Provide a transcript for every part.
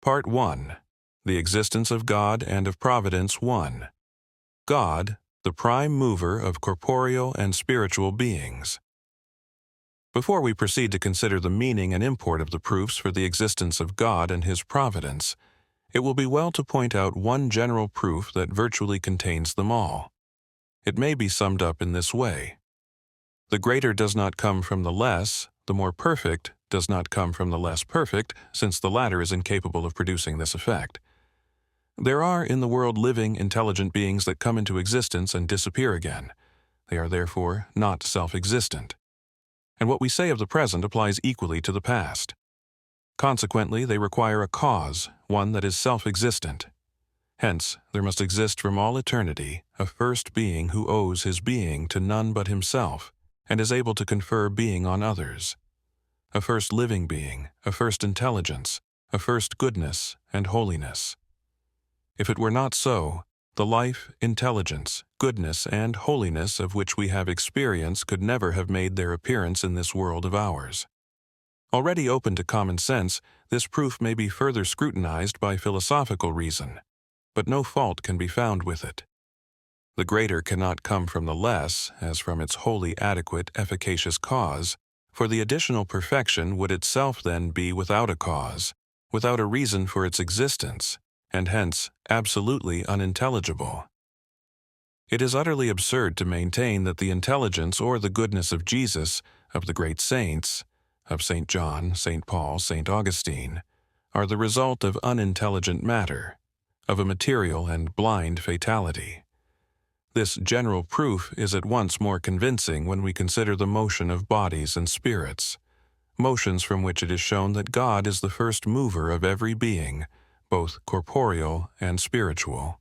Part 1. The Existence of God and of Providence 1. God, the prime mover of corporeal and spiritual beings. Before we proceed to consider the meaning and import of the proofs for the existence of God and His providence, it will be well to point out one general proof that virtually contains them all. It may be summed up in this way. The greater does not come from the less, the more perfect does not come from the less perfect, since the latter is incapable of producing this effect. There are in the world living, intelligent beings that come into existence and disappear again. They are therefore not self-existent. And what we say of the present applies equally to the past. Consequently, they require a cause, one that is self-existent. Hence, there must exist from all eternity a first being who owes his being to none but himself, and is able to confer being on others. A first living being, a first intelligence, a first goodness and holiness. If it were not so, the life, intelligence, goodness, and holiness of which we have experience could never have made their appearance in this world of ours. Already open to common sense, this proof may be further scrutinized by philosophical reason, but no fault can be found with it. The greater cannot come from the less, as from its wholly adequate, efficacious cause, for the additional perfection would itself then be without a cause, without a reason for its existence, and hence absolutely unintelligible. It is utterly absurd to maintain that the intelligence or the goodness of Jesus, of the great saints, of St. John, St. Paul, St. Augustine, are the result of unintelligent matter, of a material and blind fatality. This general proof is at once more convincing when we consider the motion of bodies and spirits, motions from which it is shown that God is the first mover of every being, both corporeal and spiritual.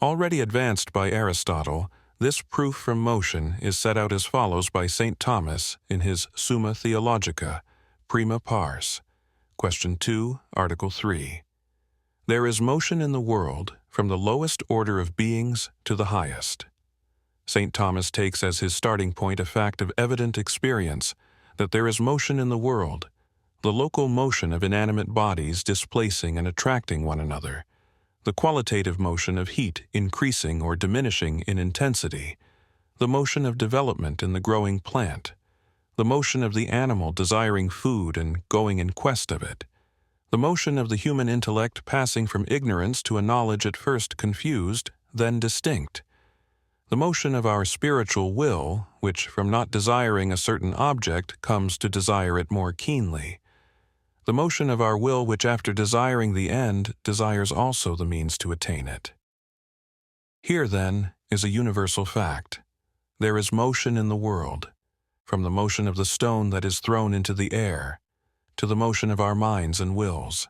Already advanced by Aristotle, this proof from motion is set out as follows by St. Thomas in his Summa Theologica, Prima Pars, Question 2, Article 3. There is motion in the world from the lowest order of beings to the highest. St. Thomas takes as his starting point a fact of evident experience that there is motion in the world, the local motion of inanimate bodies displacing and attracting one another, the qualitative motion of heat increasing or diminishing in intensity, the motion of development in the growing plant, the motion of the animal desiring food and going in quest of it, the motion of the human intellect passing from ignorance to a knowledge at first confused, then distinct, the motion of our spiritual will, which from not desiring a certain object comes to desire it more keenly, the motion of our will which after desiring the end desires also the means to attain it. Here, then, is a universal fact. There is motion in the world, from the motion of the stone that is thrown into the air, to the motion of our minds and wills.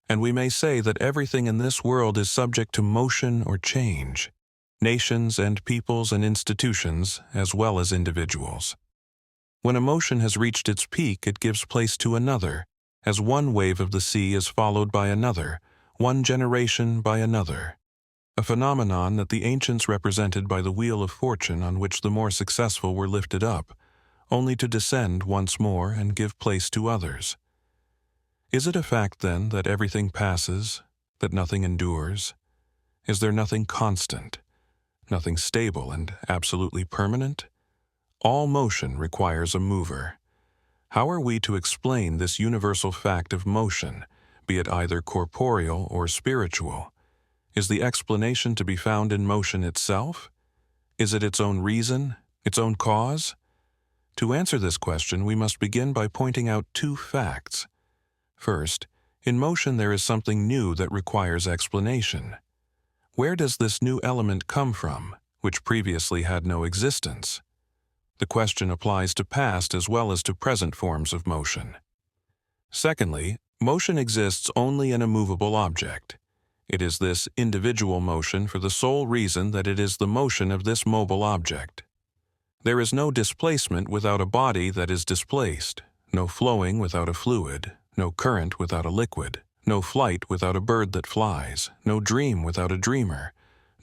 And we may say that everything in this world is subject to motion or change, nations and peoples and institutions as well as individuals. When a motion has reached its peak, it gives place to another, as one wave of the sea is followed by another, one generation by another, a phenomenon that the ancients represented by the wheel of fortune on which the more successful were lifted up, only to descend once more and give place to others. Is it a fact, then, that everything passes, that nothing endures? Is there nothing constant, nothing stable and absolutely permanent? All motion requires a mover. How are we to explain this universal fact of motion, be it either corporeal or spiritual? Is the explanation to be found in motion itself? Is it its own reason, its own cause? To answer this question, we must begin by pointing out two facts. First, in motion there is something new that requires explanation. Where does this new element come from, which previously had no existence? The question applies to past as well as to present forms of motion. Secondly, motion exists only in a movable object. It is this individual motion for the sole reason that it is the motion of this mobile object. There is no displacement without a body that is displaced, no flowing without a fluid, no current without a liquid, no flight without a bird that flies, no dream without a dreamer,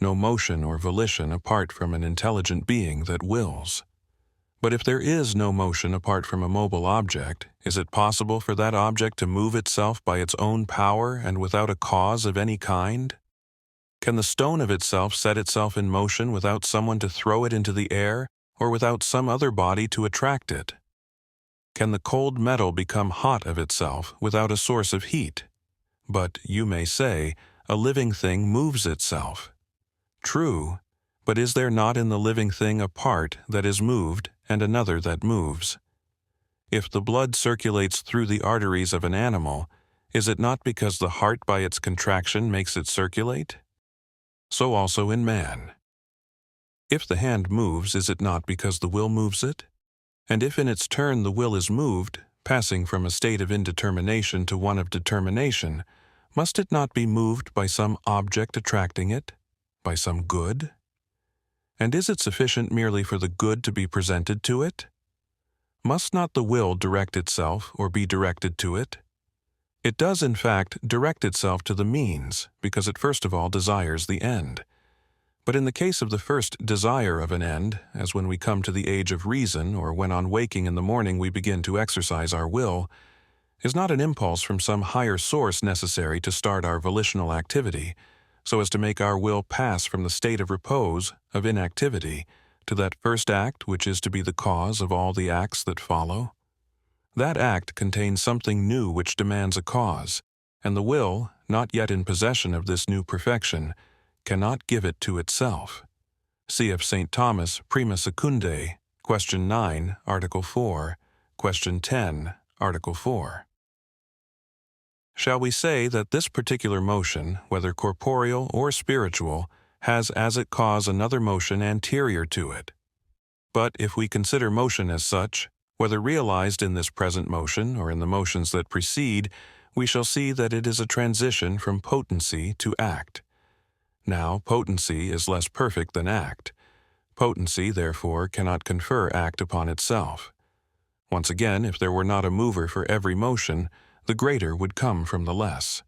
no motion or volition apart from an intelligent being that wills. But if there is no motion apart from a mobile object, is it possible for that object to move itself by its own power and without a cause of any kind? Can the stone of itself set itself in motion without someone to throw it into the air, or without some other body to attract it? Can the cold metal become hot of itself without a source of heat? But, you may say, a living thing moves itself. True, but is there not in the living thing a part that is moved and another that moves? If the blood circulates through the arteries of an animal, is it not because the heart by its contraction makes it circulate? So also in man. If the hand moves, is it not because the will moves it? And if in its turn the will is moved, passing from a state of indetermination to one of determination, must it not be moved by some object attracting it, by some good? And is it sufficient merely for the good to be presented to it? Must not the will direct itself or be directed to it? It does, in fact, direct itself to the means, because it first of all desires the end. But in the case of the first desire of an end, as when we come to the age of reason or when on waking in the morning we begin to exercise our will, is not an impulse from some higher source necessary to start our volitional activity, so as to make our will pass from the state of repose, of inactivity, to that first act which is to be the cause of all the acts that follow? That act contains something new which demands a cause, and the will, not yet in possession of this new perfection, cannot give it to itself. See of St. Thomas, Prima Secundae, question 9, article 4, question 10, article 4. Shall we say that this particular motion, whether corporeal or spiritual, has as its cause another motion anterior to it? But if we consider motion as such, whether realized in this present motion or in the motions that precede, we shall see that it is a transition from potency to act. Now, potency is less perfect than act. Potency, therefore, cannot confer act upon itself. Once again, if there were not a mover for every motion, the greater would come from the less.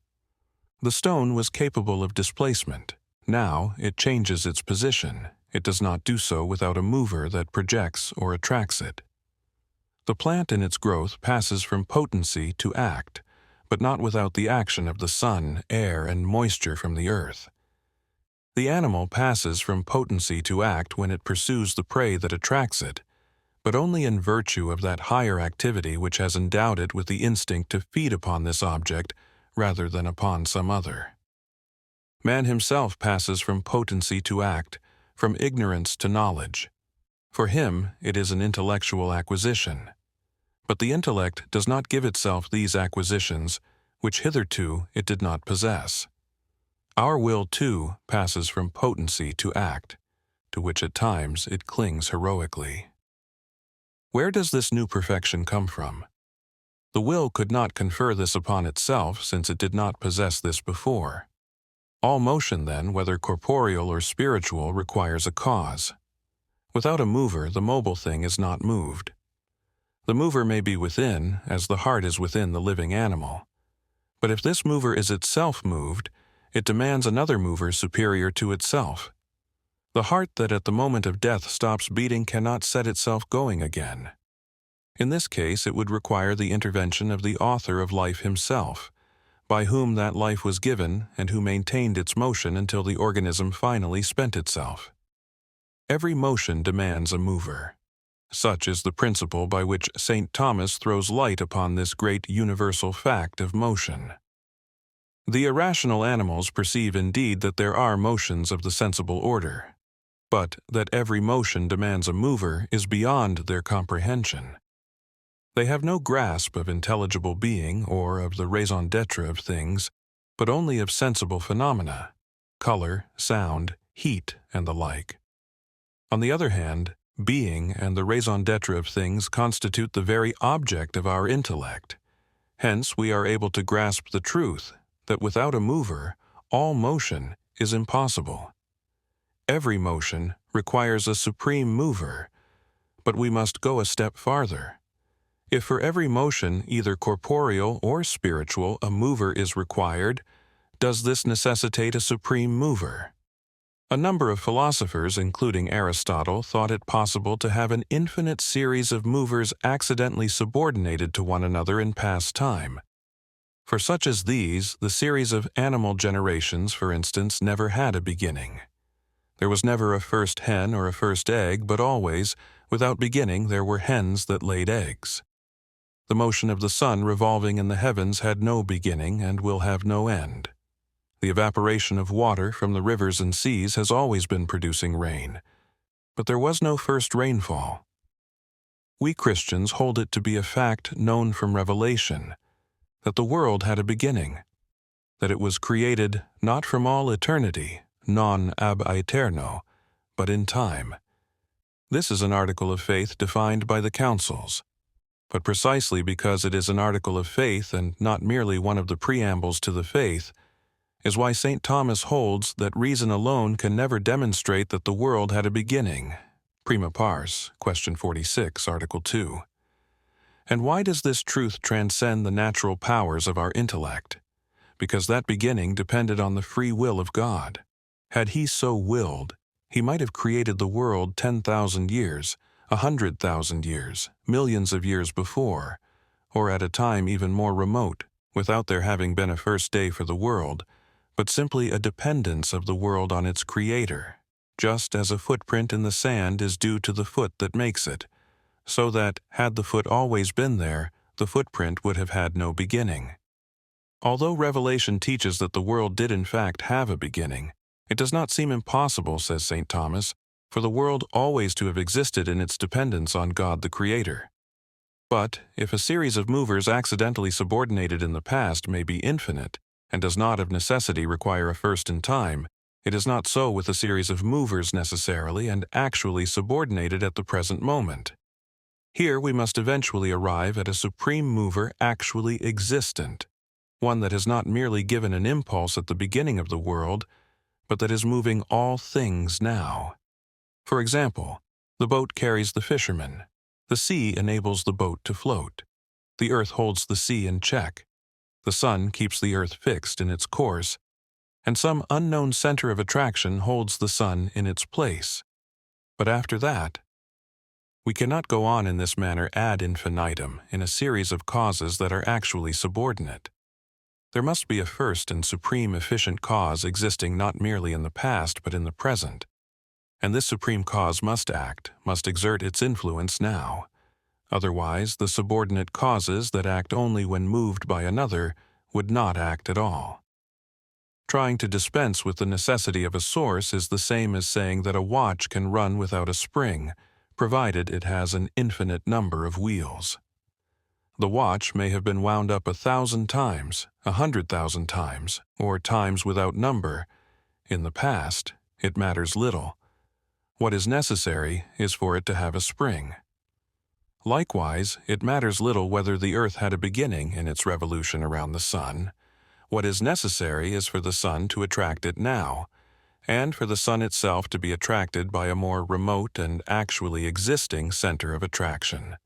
The stone was capable of displacement. Now it changes its position. It does not do so without a mover that projects or attracts it. The plant in its growth passes from potency to act, but not without the action of the sun, air, and moisture from the earth. The animal passes from potency to act when it pursues the prey that attracts it, but only in virtue of that higher activity which has endowed it with the instinct to feed upon this object rather than upon some other. Man himself passes from potency to act, from ignorance to knowledge. For him, it is an intellectual acquisition. But the intellect does not give itself these acquisitions, which hitherto it did not possess. Our will, too, passes from potency to act, to which at times it clings heroically. Where does this new perfection come from? The will could not confer this upon itself, since it did not possess this before. All motion, then, whether corporeal or spiritual, requires a cause. Without a mover, the mobile thing is not moved. The mover may be within, as the heart is within the living animal. But if this mover is itself moved, it demands another mover superior to itself. The heart that at the moment of death stops beating cannot set itself going again. In this case, it would require the intervention of the author of life himself, by whom that life was given and who maintained its motion until the organism finally spent itself. Every motion demands a mover. Such is the principle by which St. Thomas throws light upon this great universal fact of motion. The irrational animals perceive indeed that there are motions of the sensible order, but that every motion demands a mover is beyond their comprehension. They have no grasp of intelligible being or of the raison d'être of things, but only of sensible phenomena, color, sound, heat, and the like. On the other hand, being and the raison d'être of things constitute the very object of our intellect. Hence we are able to grasp the truth that without a mover, all motion is impossible. Every motion requires a supreme mover, but we must go a step farther. If for every motion, either corporeal or spiritual, a mover is required, does this necessitate a supreme mover? A number of philosophers, including Aristotle, thought it possible to have an infinite series of movers accidentally subordinated to one another in past time. For such as these, the series of animal generations, for instance, never had a beginning. There was never a first hen or a first egg, but always, without beginning, there were hens that laid eggs. The motion of the sun revolving in the heavens had no beginning and will have no end. The evaporation of water from the rivers and seas has always been producing rain, but there was no first rainfall. We Christians hold it to be a fact known from Revelation, that the world had a beginning, that it was created not from all eternity, non ab aeterno, but in time. This is an article of faith defined by the councils, but precisely because it is an article of faith and not merely one of the preambles to the faith, is why St. Thomas holds that reason alone can never demonstrate that the world had a beginning. Prima pars, question 46, article 2. And why does this truth transcend the natural powers of our intellect? Because that beginning depended on the free will of God. Had he so willed, he might have created the world 10,000 years, 100,000 years, millions of years before, or at a time even more remote, without there having been a first day for the world, but simply a dependence of the world on its creator, just as a footprint in the sand is due to the foot that makes it, so that, had the foot always been there, the footprint would have had no beginning. Although Revelation teaches that the world did in fact have a beginning, it does not seem impossible, says St. Thomas, for the world always to have existed in its dependence on God the Creator. But, if a series of movers accidentally subordinated in the past may be infinite, and does not of necessity require a first in time, it is not so with a series of movers necessarily and actually subordinated at the present moment. Here we must eventually arrive at a supreme mover actually existent, one that has not merely given an impulse at the beginning of the world, but that is moving all things now. For example, the boat carries the fisherman, the sea enables the boat to float, the earth holds the sea in check, the sun keeps the earth fixed in its course, and some unknown center of attraction holds the sun in its place. But after that, we cannot go on in this manner ad infinitum in a series of causes that are actually subordinate. There must be a first and supreme efficient cause existing not merely in the past but in the present, and this supreme cause must exert its influence now. Otherwise, the subordinate causes that act only when moved by another would not act at all. Trying to dispense with the necessity of a source is the same as saying that a watch can run without a spring, provided it has an infinite number of wheels. The watch may have been wound up 1,000 times, 100,000 times, or times without number. In the past, it matters little. What is necessary is for it to have a spring. Likewise, it matters little whether the earth had a beginning in its revolution around the sun. What is necessary is for the sun to attract it now, and for the sun itself to be attracted by a more remote and actually existing center of attraction.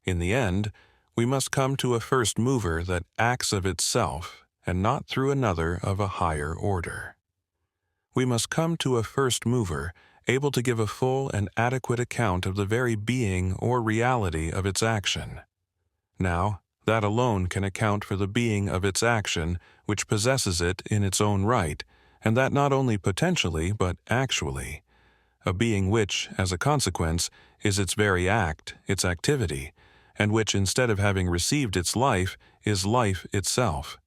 In the end, we must come to a first mover that acts of itself, and not through another of a higher order. We must come to a first mover able to give a full and adequate account of the very being or reality of its action. Now, that alone can account for the being of its action which possesses it in its own right, and that not only potentially but actually, a being which, as a consequence, is its very act, its activity, and which, instead of having received its life, is life itself.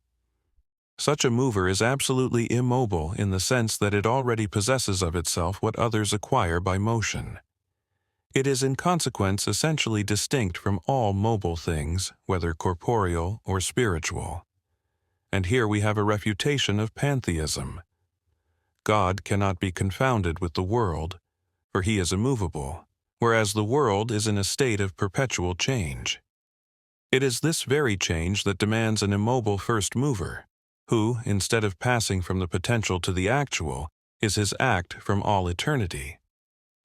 Such a mover is absolutely immobile in the sense that it already possesses of itself what others acquire by motion. It is in consequence essentially distinct from all mobile things, whether corporeal or spiritual. And here we have a refutation of pantheism. God cannot be confounded with the world, for he is immovable, whereas the world is in a state of perpetual change. It is this very change that demands an immobile first mover, who, instead of passing from the potential to the actual, is his act from all eternity,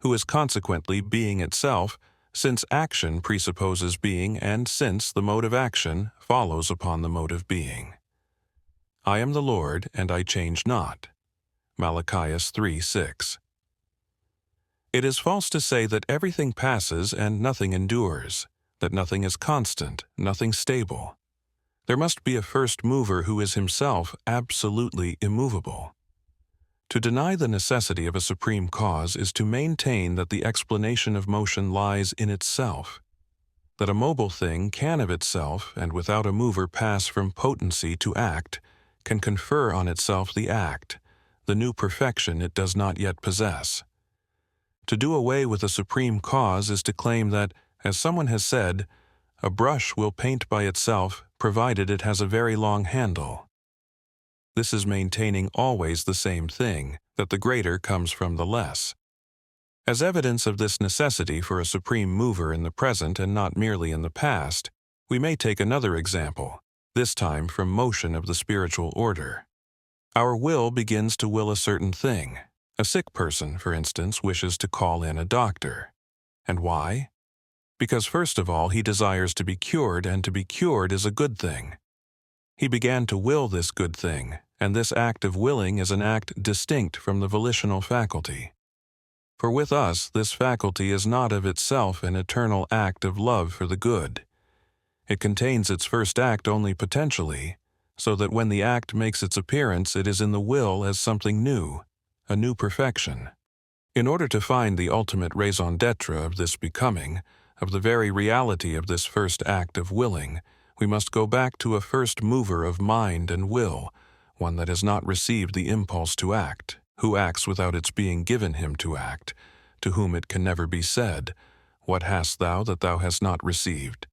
who is consequently being itself, since action presupposes being and since the mode of action follows upon the mode of being. I am the Lord, and I change not. Malachias 3:6. It is false to say that everything passes and nothing endures, that nothing is constant, nothing stable. There must be a first mover who is himself absolutely immovable. To deny the necessity of a supreme cause is to maintain that the explanation of motion lies in itself, that a mobile thing can of itself and without a mover pass from potency to act, can confer on itself the act, the new perfection it does not yet possess. To do away with a supreme cause is to claim that, as someone has said, a brush will paint by itself provided it has a very long handle. This is maintaining always the same thing, that the greater comes from the less. As evidence of this necessity for a supreme mover in the present and not merely in the past, we may take another example, this time from motion of the spiritual order. Our will begins to will a certain thing. A sick person, for instance, wishes to call in a doctor. And why? Because first of all, he desires to be cured, and to be cured is a good thing. He began to will this good thing, and this act of willing is an act distinct from the volitional faculty. For with us, this faculty is not of itself an eternal act of love for the good. It contains its first act only potentially, so that when the act makes its appearance, it is in the will as something new, a new perfection. In order to find the ultimate raison d'etre of this becoming, of the very reality of this first act of willing, we must go back to a first mover of mind and will, one that has not received the impulse to act, who acts without its being given him to act, to whom it can never be said, "What hast thou that thou hast not received?"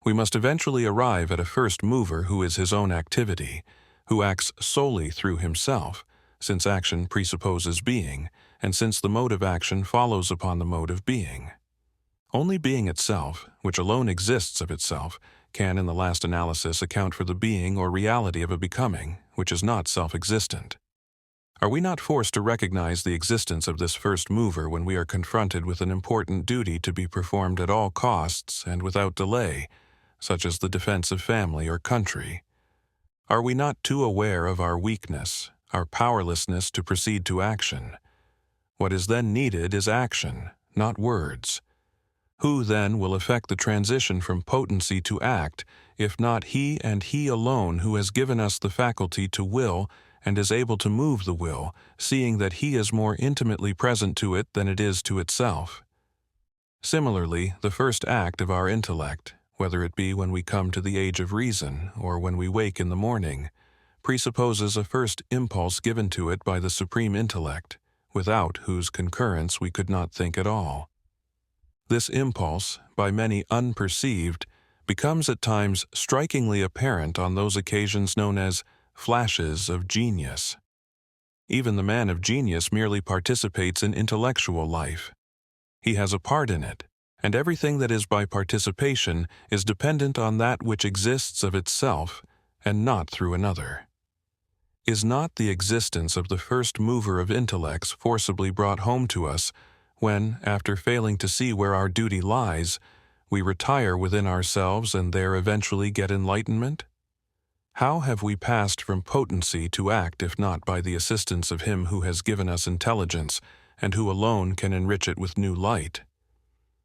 We must eventually arrive at a first mover who is his own activity, who acts solely through himself, since action presupposes being, and since the mode of action follows upon the mode of being. Only being itself, which alone exists of itself, can in the last analysis account for the being or reality of a becoming, which is not self-existent. Are we not forced to recognize the existence of this first mover when we are confronted with an important duty to be performed at all costs and without delay, such as the defense of family or country? Are we not too aware of our weakness, our powerlessness to proceed to action? What is then needed is action, not words. Who then will effect the transition from potency to act, if not he and he alone who has given us the faculty to will and is able to move the will, seeing that he is more intimately present to it than it is to itself? Similarly, the first act of our intellect, whether it be when we come to the age of reason or when we wake in the morning, presupposes a first impulse given to it by the supreme intellect, without whose concurrence we could not think at all. This impulse, by many unperceived, becomes at times strikingly apparent on those occasions known as flashes of genius. Even the man of genius merely participates in intellectual life. He has a part in it, and everything that is by participation is dependent on that which exists of itself and not through another. Is not the existence of the first mover of intellects forcibly brought home to us when, after failing to see where our duty lies, we retire within ourselves and there eventually get enlightenment? How have we passed from potency to act if not by the assistance of him who has given us intelligence and who alone can enrich it with new light?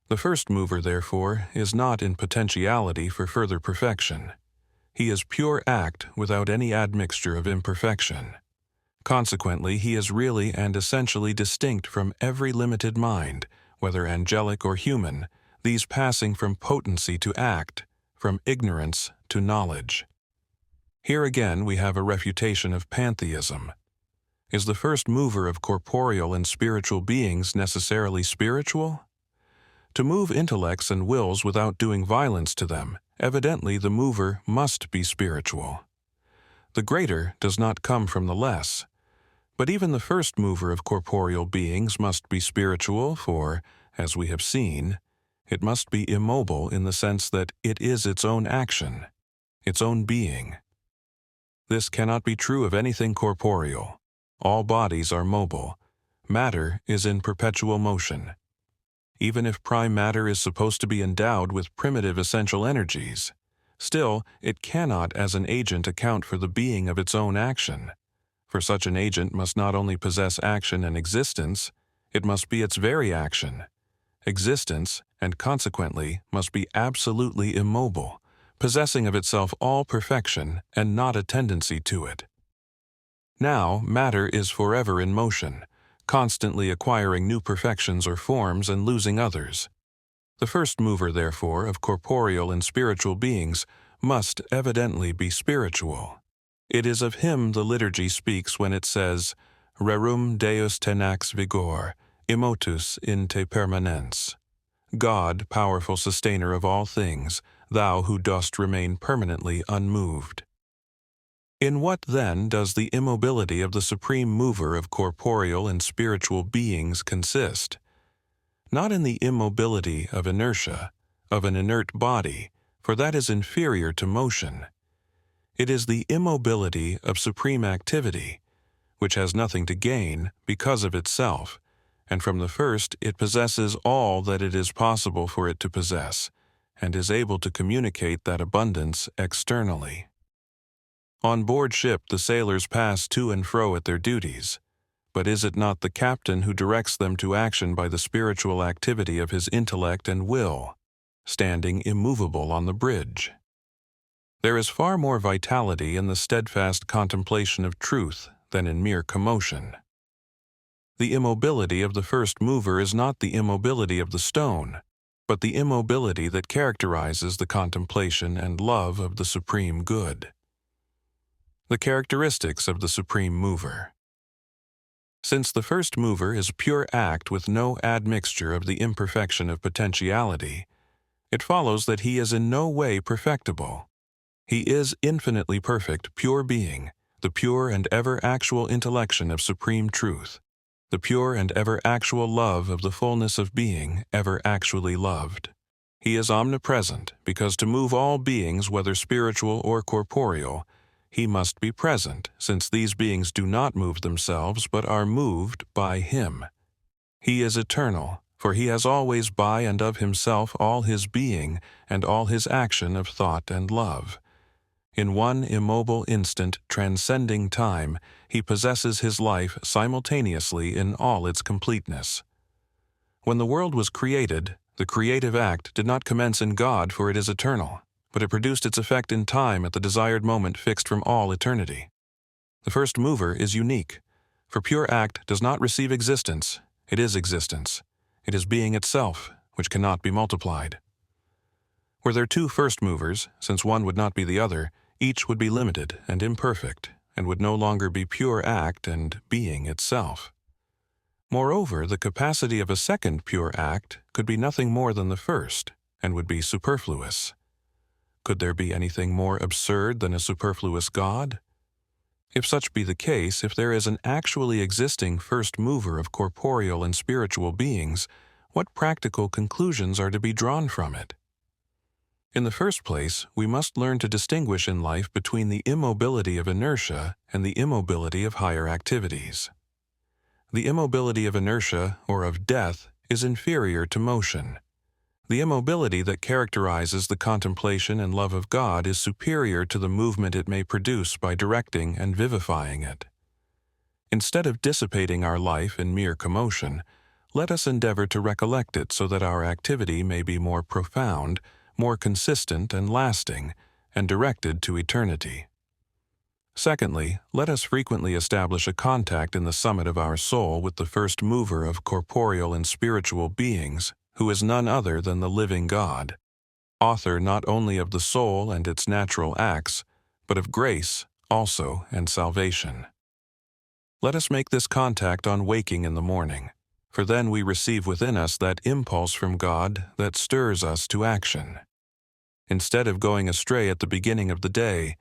The first mover, therefore, is not in potentiality for further perfection. He is pure act without any admixture of imperfection. Consequently, he is really and essentially distinct from every limited mind, whether angelic or human, these passing from potency to act, from ignorance to knowledge. Here again we have a refutation of pantheism. Is the first mover of corporeal and spiritual beings necessarily spiritual? To move intellects and wills without doing violence to them, evidently the mover must be spiritual. The greater does not come from the less. But even the first mover of corporeal beings must be spiritual, for, as we have seen, it must be immobile in the sense that it is its own action, its own being. This cannot be true of anything corporeal. All bodies are mobile. Matter is in perpetual motion. Even if prime matter is supposed to be endowed with primitive essential energies, still it cannot as an agent account for the being of its own action. for such an agent must not only possess action and existence, it must be its very action. Existence, and consequently, must be absolutely immobile, possessing of itself all perfection and not a tendency to it. Now, matter is forever in motion, constantly acquiring new perfections or forms and losing others. The first mover, therefore, of corporeal and spiritual beings must evidently be spiritual. It is of him the liturgy speaks when it says, Rerum Deus tenax vigor, immotus in te permanens. God, powerful sustainer of all things, thou who dost remain permanently unmoved. In what, then, does the immobility of the supreme mover of corporeal and spiritual beings consist? Not in the immobility of inertia, of an inert body, for that is inferior to motion. It is the immobility of supreme activity, which has nothing to gain because of itself, and from the first it possesses all that it is possible for it to possess, and is able to communicate that abundance externally. On board ship the sailors pass to and fro at their duties, but is it not the captain who directs them to action by the spiritual activity of his intellect and will, standing immovable on the bridge? There is far more vitality in the steadfast contemplation of truth than in mere commotion. The immobility of the first mover is not the immobility of the stone, but the immobility that characterizes the contemplation and love of the supreme good. The characteristics of the supreme mover. Since the first mover is pure act with no admixture of the imperfection of potentiality, it follows that he is in no way perfectible. He is infinitely perfect, pure being, the pure and ever actual intellection of supreme truth, the pure and ever actual love of the fullness of being, ever actually loved. He is omnipresent, because to move all beings, whether spiritual or corporeal, he must be present, since these beings do not move themselves, but are moved by him. He is eternal, for he has always by and of himself all his being and all his action of thought and love. In one immobile instant transcending time, he possesses his life simultaneously in all its completeness. When the world was created, the creative act did not commence in God, for it is eternal, but it produced its effect in time at the desired moment fixed from all eternity. The first mover is unique, for pure act does not receive existence, it is existence. It is being itself, which cannot be multiplied. Were there two first movers, since one would not be the other, each would be limited and imperfect, and would no longer be pure act and being itself. Moreover, the capacity of a second pure act could be nothing more than the first, and would be superfluous. Could there be anything more absurd than a superfluous God? If such be the case, if there is an actually existing first mover of corporeal and spiritual beings, what practical conclusions are to be drawn from it? In the first place, we must learn to distinguish in life between the immobility of inertia and the immobility of higher activities. The immobility of inertia, or of death, is inferior to motion. The immobility that characterizes the contemplation and love of God is superior to the movement it may produce by directing and vivifying it. Instead of dissipating our life in mere commotion, let us endeavor to recollect it so that our activity may be more profound, more consistent and lasting, and directed to eternity. Secondly, let us frequently establish a contact in the summit of our soul with the first mover of corporeal and spiritual beings, who is none other than the living God, author not only of the soul and its natural acts, but of grace also and salvation. Let us make this contact on waking in the morning, for then we receive within us that impulse from God that stirs us to action. Instead of going astray at the beginning of the day,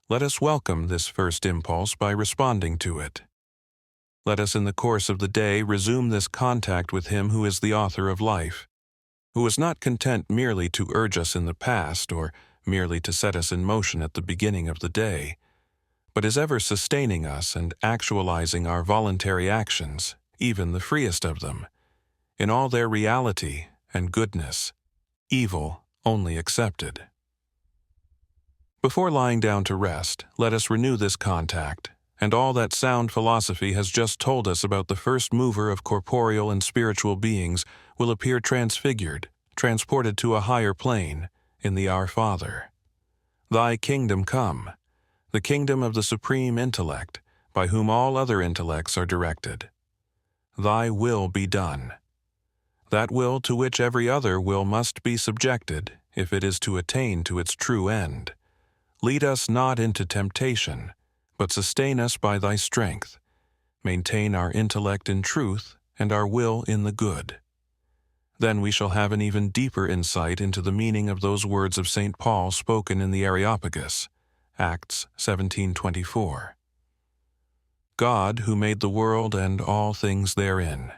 let us welcome this first impulse by responding to it. Let us in the course of the day resume this contact with Him who is the author of life, who is not content merely to urge us in the past or merely to set us in motion at the beginning of the day, but is ever sustaining us and actualizing our voluntary actions, even the freest of them, in all their reality and goodness, evil only excepted. Before lying down to rest, let us renew this contact, and all that sound philosophy has just told us about the first mover of corporeal and spiritual beings will appear transfigured, transported to a higher plane, in the Our Father. Thy kingdom come, the kingdom of the supreme intellect, by whom all other intellects are directed. Thy will be done. That will to which every other will must be subjected, if it is to attain to its true end. Lead us not into temptation, but sustain us by thy strength. Maintain our intellect in truth and our will in the good. Then we shall have an even deeper insight into the meaning of those words of St. Paul spoken in the Areopagus, Acts 17:24. God, who made the world and all things therein,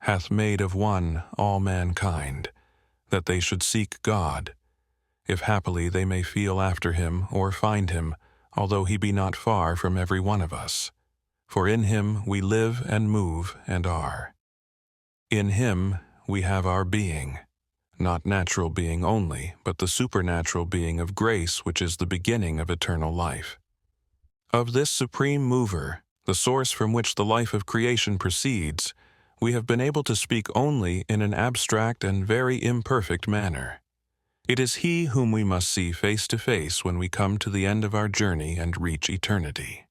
hath made of one all mankind, that they should seek God, if happily they may feel after him or find him, although he be not far from every one of us. For in him we live and move and are. In him we have our being, not natural being only, but the supernatural being of grace which is the beginning of eternal life. Of this supreme mover, the source from which the life of creation proceeds, we have been able to speak only in an abstract and very imperfect manner. It is he whom we must see face to face when we come to the end of our journey and reach eternity.